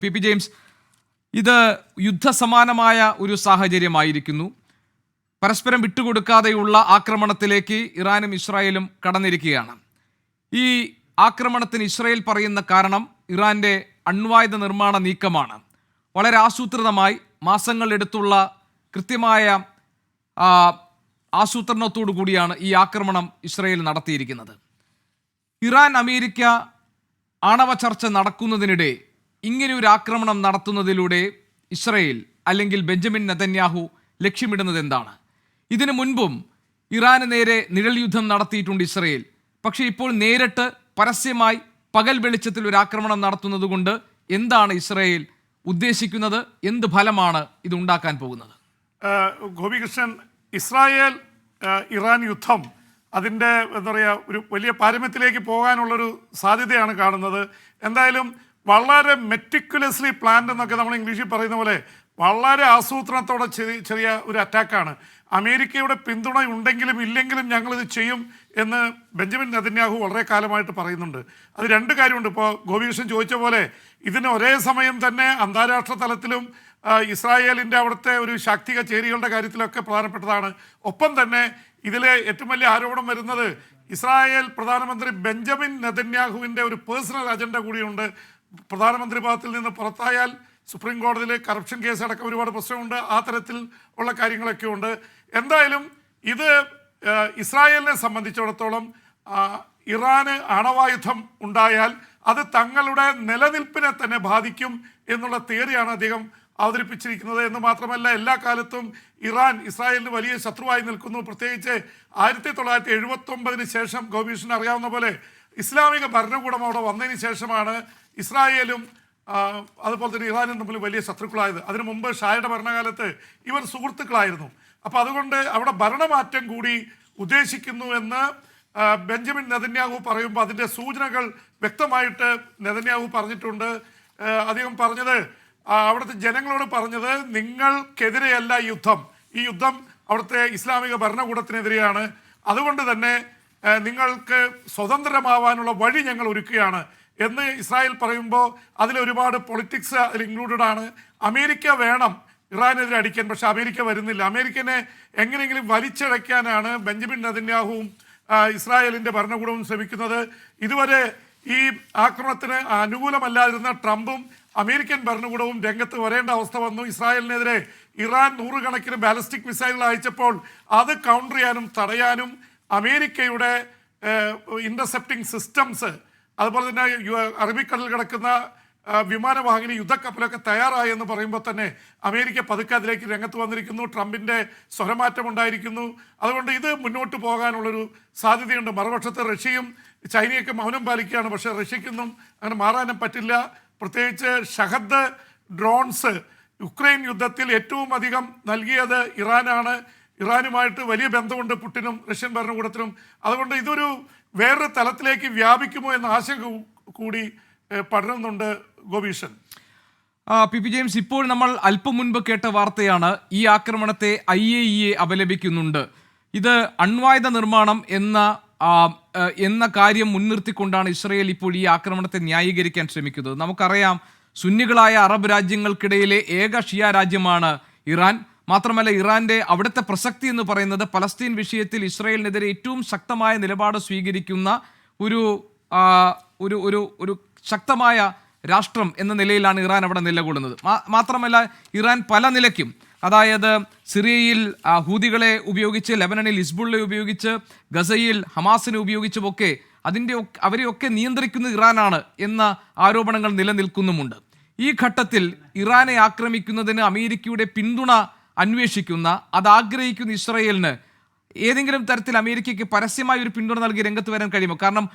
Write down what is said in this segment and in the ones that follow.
P James, ഇത് യുദ്ധസമാനമായ ഒരു സാഹചര്യമായിരിക്കുന്നു. പരസ്പരം വിട്ടുകൊടുക്കാതെയുള്ള ആക്രമണത്തിലേക്ക് ഇറാനും ഇസ്രായേലും കടന്നിരിക്കുകയാണ്. ഈ ആക്രമണത്തിന് ഇസ്രായേൽ പറയുന്ന കാരണം ഇറാന്റെ അണ്വായുധ നിർമ്മാണ നീക്കമാണ്. വളരെ ആസൂത്രിതമായി മാസങ്ങളെടുത്തുള്ള കൃത്യമായ ആസൂത്രണത്തോടു കൂടിയാണ് ഈ ആക്രമണം ഇസ്രായേൽ നടത്തിയിരിക്കുന്നത്. ഇറാൻ അമേരിക്ക ആണവ ചർച്ച നടക്കുന്നതിനിടെ ഇങ്ങനെയൊരു ആക്രമണം നടത്തുന്നതിലൂടെ ഇസ്രായേൽ അല്ലെങ്കിൽ ബെഞ്ചമിൻ നെതന്യാഹു ലക്ഷ്യമിടുന്നത് എന്താണ്? ഇതിനു മുൻപും ഇറാന് നേരെ നിഴൽ യുദ്ധം നടത്തിയിട്ടുണ്ട് ഇസ്രായേൽ. പക്ഷേ ഇപ്പോൾ നേരിട്ട് പരസ്യമായി പകൽ വെളിച്ചത്തിൽ ഒരു ആക്രമണം നടത്തുന്നത് കൊണ്ട് എന്താണ് ഇസ്രായേൽ ഉദ്ദേശിക്കുന്നത്? എന്ത് ഫലമാണ് ഇത് ഉണ്ടാക്കാൻ പോകുന്നത്? ഗോപികൃഷ്ണൻ, ഇസ്രായേൽ ഇറാൻ യുദ്ധം അതിൻ്റെ എന്താ പറയുക ഒരു വലിയ പാരമ്യത്തിലേക്ക് പോകാനുള്ളൊരു സാധ്യതയാണ് കാണുന്നത്. എന്തായാലും വളരെ മെറ്റിക്കുലസ്ലി പ്ലാൻഡ് എന്നൊക്കെ നമ്മൾ ഇംഗ്ലീഷിൽ പറയുന്ന പോലെ വളരെ ആസൂത്രണത്തോടെ ചെറിയ ഒരു അറ്റാക്കാണ്. അമേരിക്കയുടെ പിന്തുണ ഉണ്ടെങ്കിലും ഇല്ലെങ്കിലും ഞങ്ങളിത് ചെയ്യും എന്ന് ബെഞ്ചമിൻ നെതന്യാഹു വളരെ കാലമായിട്ട് പറയുന്നുണ്ട്. അത് രണ്ട് കാര്യമുണ്ട്. ഇപ്പോൾ ഗോപികൃഷ്ണൻ ചോദിച്ച പോലെ ഇതിന് ഒരേ സമയം തന്നെ അന്താരാഷ്ട്ര തലത്തിലും ഇസ്രായേലിൻ്റെ അവിടുത്തെ ഒരു ശാക്തിക ചേരികളുടെ കാര്യത്തിലൊക്കെ പ്രധാനപ്പെട്ടതാണ്. ഒപ്പം തന്നെ ഇതിലെ ഏറ്റവും വലിയ ആരോപണം വരുന്നത് ഇസ്രായേൽ പ്രധാനമന്ത്രി ബെഞ്ചമിൻ നെതന്യാഹുവിൻ്റെ ഒരു പേഴ്സണൽ അജണ്ട കൂടിയുണ്ട്. പ്രധാനമന്ത്രി പദത്തിൽ നിന്ന് പുറത്തായാൽ സുപ്രീം കോടതിയിൽ കറപ്ഷൻ കേസ് അടക്കം ഒരുപാട് പ്രശ്നമുണ്ട്. ആ തരത്തിൽ ഉള്ള കാര്യങ്ങളൊക്കെ ഉണ്ട്. എന്തായാലും ഇത് ഇസ്രായേലിനെ സംബന്ധിച്ചിടത്തോളം ഇറാന് ആണവായുധം ഉണ്ടായാൽ അത് തങ്ങളുടെ നിലനിൽപ്പിനെ തന്നെ ബാധിക്കും എന്നുള്ള തിയറിയാണ് അദ്ദേഹം അവതരിപ്പിച്ചിരിക്കുന്നത്. എന്ന് മാത്രമല്ല, എല്ലാ കാലത്തും ഇറാൻ ഇസ്രായേലിന് വലിയ ശത്രുവായി നിൽക്കുന്നു. പ്രത്യേകിച്ച് 1979 ശേഷം ഗോപികൃഷ്ണൻ അറിയാവുന്ന പോലെ ഇസ്ലാമിക ഭരണകൂടം അവിടെ വന്നതിന് ശേഷമാണ് ഇസ്രായേലും അതുപോലെ തന്നെ ഇറാനും തമ്മിൽ വലിയ ശത്രുക്കളായത്. അതിനു മുമ്പ് ഷായുടെ ഭരണകാലത്ത് ഇവർ സുഹൃത്തുക്കളായിരുന്നു. അപ്പോൾ അതുകൊണ്ട് അവിടെ ഭരണമാറ്റം കൂടി ഉദ്ദേശിക്കുന്നു എന്ന് ബെഞ്ചമിൻ നെതന്യാഹു പറയുമ്പോൾ അതിൻ്റെ സൂചനകൾ വ്യക്തമായിട്ട് നെതന്യാഹു പറഞ്ഞിട്ടുണ്ട്. അദ്ദേഹം പറഞ്ഞത്, അവിടുത്തെ ജനങ്ങളോട് പറഞ്ഞത്, നിങ്ങൾക്കെതിരെയല്ല യുദ്ധം, ഈ യുദ്ധം അവിടുത്തെ ഇസ്ലാമിക ഭരണകൂടത്തിനെതിരെയാണ്. അതുകൊണ്ട് തന്നെ നിങ്ങൾക്ക് സ്വതന്ത്രമാവാനുള്ള വഴി ഞങ്ങൾ ഒരുക്കുകയാണ് എന്ന് ഇസ്രായേൽ പറയുമ്പോൾ അതിലൊരുപാട് പൊളിറ്റിക്സ് അതിൽ ഇൻക്ലൂഡഡ് ആണ്. അമേരിക്ക വേണം ഇറാനെതിരെ അടിക്കാൻ, പക്ഷെ അമേരിക്ക വരുന്നില്ല. അമേരിക്കനെ എങ്ങനെയെങ്കിലും വലിച്ചഴയ്ക്കാനാണ് ബെഞ്ചമിൻ നെതന്യാഹുവും ഇസ്രായേലിൻ്റെ ഭരണകൂടവും ശ്രമിക്കുന്നത്. ഇതുവരെ ഈ ആക്രമണത്തിന് അനുകൂലമല്ലാതിരുന്ന ട്രംപും അമേരിക്കൻ ഭരണകൂടവും രംഗത്ത് വരേണ്ട അവസ്ഥ വന്നു. ഇസ്രായേലിനെതിരെ ഇറാൻ 100 കണക്കിന് ബാലിസ്റ്റിക് മിസൈലുകൾ അയച്ചപ്പോൾ അത് കൗണ്ടർ ചെയ്യാനും തടയാനും അമേരിക്കയുടെ ഇൻ്റർസെപ്റ്റിംഗ് സിസ്റ്റംസ്, അതുപോലെ തന്നെ അറബിക്കടലിൽ കിടക്കുന്ന വിമാനവാഹിനി യുദ്ധക്കപ്പലൊക്കെ തയ്യാറായി എന്ന് പറയുമ്പോൾ തന്നെ അമേരിക്ക പതുക്കെ അതിലേക്ക് രംഗത്ത് വന്നിരിക്കുന്നു. ട്രംപിൻ്റെ സ്വരമാറ്റം ഉണ്ടായിരിക്കുന്നു. അതുകൊണ്ട് ഇത് മുന്നോട്ട് പോകാനുള്ളൊരു സാധ്യതയുണ്ട്. മറുപക്ഷത്ത് റഷ്യയും ചൈനയൊക്കെ മൗനം പാലിക്കുകയാണ്. പക്ഷേ റഷ്യക്കൊന്നും അങ്ങനെ മാറാനും പറ്റില്ല. പ്രത്യേകിച്ച് ഷഹദ് ഡ്രോൺസ് യുക്രൈൻ യുദ്ധത്തിൽ ഏറ്റവും അധികം നൽകിയത് ഇറാനാണ്. ഇറാനുമായിട്ട് വലിയ ബന്ധമുണ്ട് പുടിനും റഷ്യൻ ഭരണകൂടത്തിനും. അതുകൊണ്ട് ഇതൊരു വേറൊരു തലത്തിലേക്ക് വ്യാപിക്കുമോ എന്ന ആശങ്ക കൂടി പടരുന്നുണ്ട് ഗോപീഷൻ. പി ജെയിംസ്, ഇപ്പോൾ നമ്മൾ അല്പം മുൻപ് കേട്ട വാർത്തയാണ് ഈ ആക്രമണത്തെ IAEA അപലപിക്കുന്നുണ്ട്. ഇത് അണ്വായുധ നിർമ്മാണം എന്ന കാര്യം മുൻനിർത്തിക്കൊണ്ടാണ് ഇസ്രായേൽ ഇപ്പോൾ ഈ ആക്രമണത്തെ ന്യായീകരിക്കാൻ ശ്രമിക്കുന്നത്. നമുക്കറിയാം, സുന്നികളായ അറബ് രാജ്യങ്ങൾക്കിടയിലെ ഏക ഷിയ രാജ്യമാണ് ഇറാൻ. മാത്രമല്ല, ഇറാന്റെ അവിടുത്തെ പ്രസക്തി എന്ന് പറയുന്നത് പലസ്തീൻ വിഷയത്തിൽ ഇസ്രായേലിനെതിരെ ഏറ്റവും ശക്തമായ നിലപാട് സ്വീകരിക്കുന്ന ഒരു ശക്തമായ രാഷ്ട്രം എന്ന നിലയിലാണ് ഇറാൻ അവിടെ നിലകൊള്ളുന്നത്. മാത്രമല്ല, ഇറാൻ പല നിലയ്ക്കും, അതായത് സിറിയയിൽ ഹൂതികളെ ഉപയോഗിച്ച്, ലെബനനിൽ ഹിസ്ബുള്ളയെ ഉപയോഗിച്ച്, ഗസയിൽ ഹമാസിനെ ഉപയോഗിച്ചുമൊക്കെ അവരെയൊക്കെ നിയന്ത്രിക്കുന്ന ഇറാനാണ് എന്ന ആരോപണങ്ങൾ നിലനിൽക്കുന്നുമുണ്ട്. ഈ ഘട്ടത്തിൽ ഇറാനെ ആക്രമിക്കുന്നതിന് അമേരിക്കയുടെ പിന്തുണ അന്വേഷിക്കുന്ന, ആഗ്രഹിക്കുന്ന ഇസ്രായേലിന് ഏതെങ്കിലും തരത്തിൽ അമേരിക്കയ്ക്ക് പരസ്യമായി ഒരു പിന്തുണ നൽകി രംഗത്ത് വരാൻ കഴിയുമോ? കാരണം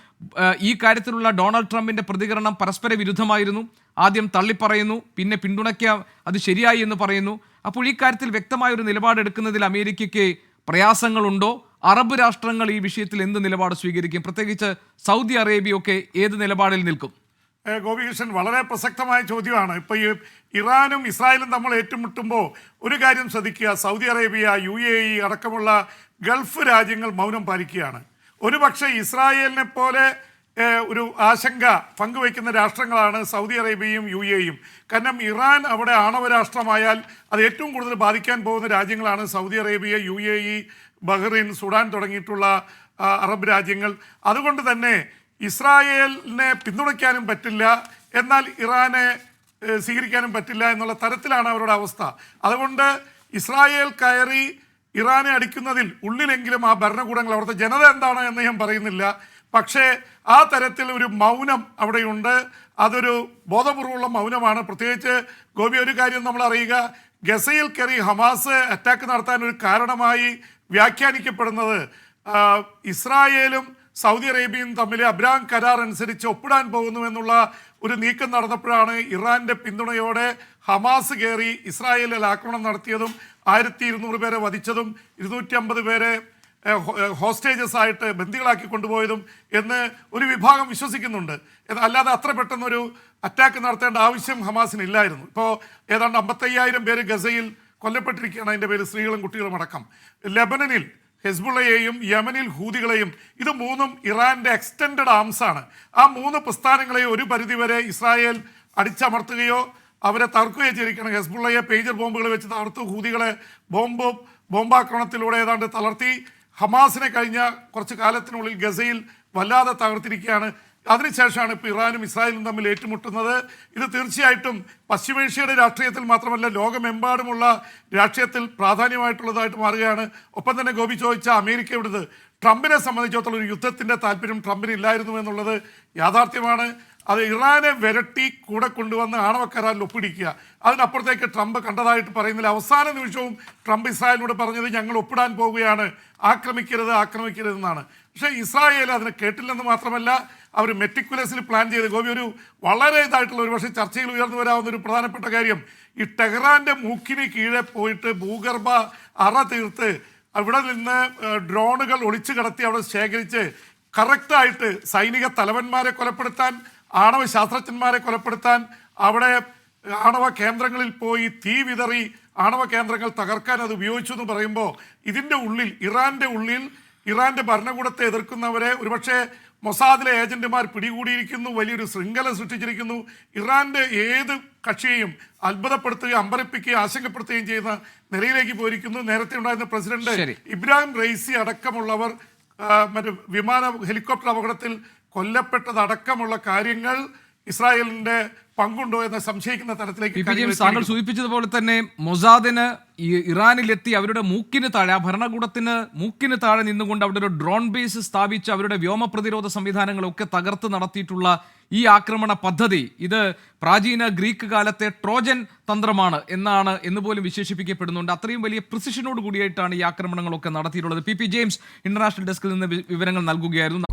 ഈ കാര്യത്തിലുള്ള ഡൊണാൾഡ് ട്രംപിന്റെ പ്രതികരണം പരസ്പര വിരുദ്ധമായിരുന്നു. ആദ്യം തള്ളിപ്പറയുന്നു, പിന്നെ പിന്തുണയ്ക്കുക അത് ശരിയായി എന്ന് പറയുന്നു. അപ്പോൾ ഈ കാര്യത്തിൽ വ്യക്തമായ ഒരു നിലപാടെടുക്കുന്നതിൽ അമേരിക്കയ്ക്ക് പ്രയാസങ്ങളുണ്ടോ? അറബ് രാഷ്ട്രങ്ങൾ ഈ വിഷയത്തിൽ എന്ത് നിലപാട് സ്വീകരിക്കും? പ്രത്യേകിച്ച് സൗദി അറേബ്യയൊക്കെ ഏത് നിലപാടിൽ നിൽക്കും? ഗോപികൃഷ്ണൻ, വളരെ പ്രസക്തമായ ചോദ്യമാണ്. ഇപ്പോൾ ഈ ഇറാനും ഇസ്രായേലും നമ്മൾ ഏറ്റുമുട്ടുമ്പോൾ ഒരു കാര്യം ശ്രദ്ധിക്കുക, സൗദി അറേബ്യ, UAE അടക്കമുള്ള ഗൾഫ് രാജ്യങ്ങൾ മൗനം പാലിക്കുകയാണ്. ഒരുപക്ഷെ ഇസ്രായേലിനെ പോലെ ഒരു ആശങ്ക പങ്കുവയ്ക്കുന്ന രാഷ്ട്രങ്ങളാണ് സൗദി അറേബ്യയും UAE-യും. കാരണം ഇറാൻ അവിടെ ആണവ രാഷ്ട്രമായാൽ അത് ഏറ്റവും കൂടുതൽ ബാധിക്കാൻ പോകുന്ന രാജ്യങ്ങളാണ് Saudi Arabia, UAE, Bahrain, Sudan തുടങ്ങിയിട്ടുള്ള അറബ് രാജ്യങ്ങൾ. അതുകൊണ്ട് തന്നെ ഇസ്രായേലിനെ പിന്തുണയ്ക്കാനും പറ്റില്ല, എന്നാൽ ഇറാനെ സ്വീകരിക്കാനും പറ്റില്ല എന്നുള്ള തരത്തിലാണ് അവരുടെ അവസ്ഥ. അതുകൊണ്ട് ഇസ്രായേൽ കയറി ഇറാനെ അടിക്കുന്നതിൽ ഉള്ളിലെങ്കിലും ആ ഭരണകൂടങ്ങൾ, അവിടുത്തെ ജനത എന്താണ് എന്ന് ഞാൻ പറയുന്നില്ല, പക്ഷേ ആ തരത്തിൽ ഒരു മൗനം അവിടെയുണ്ട്. അതൊരു ബോധപൂർവമുള്ള മൗനമാണ്. പ്രത്യേകിച്ച് ഗോപി, ഒരു കാര്യം നമ്മൾ അറിയുക, ഗസയിൽ കയറി ഹമാസ് അറ്റാക്ക് നടത്താൻ ഒരു കാരണമായി വ്യാഖ്യാനിക്കപ്പെടുന്നത് ഇസ്രായേലും സൗദി അറേബ്യയും തമ്മിൽ അബ്രഹാം കരാർ അനുസരിച്ച് ഒപ്പിടാൻ പോകുന്നു എന്നുള്ള ഒരു നീക്കം നടന്നപ്പോഴാണ് ഇറാന്റെ പിന്തുണയോടെ ഹമാസ് കയറി ഇസ്രായേലിൽ ആക്രമണം നടത്തിയതും 1200 പേരെ വധിച്ചതും 250 പേരെ ഹോസ്റ്റേജസ് ആയിട്ട് ബന്ദികളാക്കി കൊണ്ടുപോയതും എന്ന് ഒരു വിഭാഗം വിശ്വസിക്കുന്നുണ്ട്. അല്ലാതെ അത്ര പെട്ടെന്നൊരു അറ്റാക്ക് നടത്തേണ്ട ആവശ്യം ഹമാസിനില്ലായിരുന്നു. ഇപ്പോൾ ഏതാണ്ട് 55,000 പേര് ഗസയിൽ കൊല്ലപ്പെട്ടിരിക്കുകയാണ്, അതിൻ്റെ പേര് സ്ത്രീകളും കുട്ടികളും അടക്കം. ലെബനനിൽ ഹെസ്ബുള്ളയെയും യമനിൽ ഹൂതികളെയും, ഇത് മൂന്നും ഇറാന്റെ എക്സ്റ്റൻഡഡ് ആംസ് ആണ്. ആ 3 പ്രസ്ഥാനങ്ങളെയും ഒരു പരിധിവരെ ഇസ്രായേൽ അടിച്ചമർത്തുകയോ അവരെ തകർക്കുകയോ ചെയ്തിരിക്കണം. ഹെസ്ബുള്ളയെ പേജർ ബോംബുകൾ വെച്ച് തകർത്തു, ഹൂതികളെ ബോംബാക്രമണത്തിലൂടെ ഏതാണ്ട് തളർത്തി, ഹമാസിനെ കഴിഞ്ഞ കുറച്ച് കാലത്തിനുള്ളിൽ ഗസയിൽ വല്ലാതെ തകർത്തിരിക്കുകയാണ്. അതിനുശേഷമാണ് ഇപ്പോൾ ഇറാനും ഇസ്രായേലും തമ്മിൽ ഏറ്റുമുട്ടുന്നത്. ഇത് തീർച്ചയായിട്ടും പശ്ചിമേഷ്യയുടെ രാഷ്ട്രീയത്തിൽ മാത്രമല്ല ലോകമെമ്പാടുമുള്ള രാഷ്ട്രീയത്തിൽ പ്രാധാന്യമായിട്ടുള്ളതായിട്ട് മാറുകയാണ്. ഒപ്പം തന്നെ ഗോപി ചോദിച്ച അമേരിക്കയുടേത്, ട്രംപിനെ സംബന്ധിച്ചിടത്തോളം ഒരു യുദ്ധത്തിൻ്റെ താല്പര്യം ട്രംപിന് ഇല്ലായിരുന്നു എന്നുള്ളത് യാഥാർത്ഥ്യമാണ്. അത് ഇറാനെ വിരട്ടി കൂടെ കൊണ്ടുവന്ന് ആണവ കരാറിൽ ഒപ്പിടിക്കുക, അതിനപ്പുറത്തേക്ക് ട്രംപ് കണ്ടതായിട്ട് പറയുന്നില്ല. അവസാന നിമിഷവും ട്രംപ് ഇസ്രായേലിനോട് പറഞ്ഞത് ഞങ്ങൾ ഒപ്പിടാൻ പോവുകയാണ്, ആക്രമിക്കരുതെന്നാണ്. പക്ഷേ ഇസ്രായേൽ അതിനെ കേട്ടില്ലെന്ന് മാത്രമല്ല, അവർ മെറ്റിക്കുലസിൽ പ്ലാൻ ചെയ്ത്, ഗോപി ഒരു വളരെ ഇതായിട്ടുള്ള ഒരു പക്ഷേ ചർച്ചയിൽ ഉയർന്നു വരാവുന്ന ഒരു പ്രധാനപ്പെട്ട കാര്യം, ഈ ടെഹ്റാന്റെ മൂക്കിന് കീഴെ പോയിട്ട് ഭൂഗർഭ അറ തീർത്ത് അവിടെ നിന്ന് ഡ്രോണുകൾ ഒളിച്ചു കടത്തി അവിടെ ശേഖരിച്ച് കറക്റ്റായിട്ട് സൈനിക തലവന്മാരെ കൊലപ്പെടുത്താൻ, ആണവ ശാസ്ത്രജ്ഞന്മാരെ കൊലപ്പെടുത്താൻ, അവിടെ ആണവ കേന്ദ്രങ്ങളിൽ പോയി തീ വിതറി ആണവ കേന്ദ്രങ്ങൾ തകർക്കാൻ അത് ഉപയോഗിച്ചു എന്ന് പറയുമ്പോൾ, ഇതിൻ്റെ ഉള്ളിൽ ഇറാന്റെ ഭരണകൂടത്തെ എതിർക്കുന്നവരെ ഒരുപക്ഷെ മൊസാദിലെ ഏജന്റുമാർ പിടികൂടിയിരിക്കുന്നു, വലിയൊരു ശൃംഖല സൃഷ്ടിച്ചിരിക്കുന്നു. ഇറാന്റെ ഏത് കക്ഷിയെയും അത്ഭുതപ്പെടുത്തുകയും അമ്പരപ്പിക്കുകയും ആശങ്കപ്പെടുത്തുകയും ചെയ്യുന്ന നിലയിലേക്ക് പോയിരിക്കുന്നു. നേരത്തെ ഉണ്ടായിരുന്ന പ്രസിഡന്റ് ഇബ്രാഹിം റൈസി അടക്കമുള്ളവർ ഹെലികോപ്റ്റർ അപകടത്തിൽ കൊല്ലപ്പെട്ടതടക്കമുള്ള കാര്യങ്ങൾ ഇസ്രായേലിന്റെ പങ്കുണ്ടോ എന്ന് സംശയിക്കുന്ന തരത്തിലേക്ക് താങ്കൾ സൂചിപ്പിച്ചതുപോലെ തന്നെ മൊസാദിന് ഇറാനിലെത്തി അവരുടെ മൂക്കിന് താഴെ, ആ ഭരണകൂടത്തിന് മൂക്കിന് താഴെ നിന്നുകൊണ്ട് അവിടെ ഒരു ഡ്രോൺ ബേസ് സ്ഥാപിച്ച് അവരുടെ വ്യോമ പ്രതിരോധ സംവിധാനങ്ങളൊക്കെ തകർത്ത് നടത്തിയിട്ടുള്ള ഈ ആക്രമണ പദ്ധതി, ഇത് പ്രാചീന ഗ്രീക്ക് കാലത്തെ ട്രോജൻ തന്ത്രമാണ് എന്ന് പോലും വിശേഷിപ്പിക്കപ്പെടുന്നുണ്ട്. അത്രയും വലിയ പ്രിസിഷനോട് കൂടിയായിട്ടാണ് ഈ ആക്രമണങ്ങളൊക്കെ നടത്തിയിട്ടുള്ളത്. പി ജെയിംസ് ഇന്റർനാഷണൽ ഡെസ്കിൽ നിന്ന് വിവരങ്ങൾ നൽകുകയായിരുന്നു.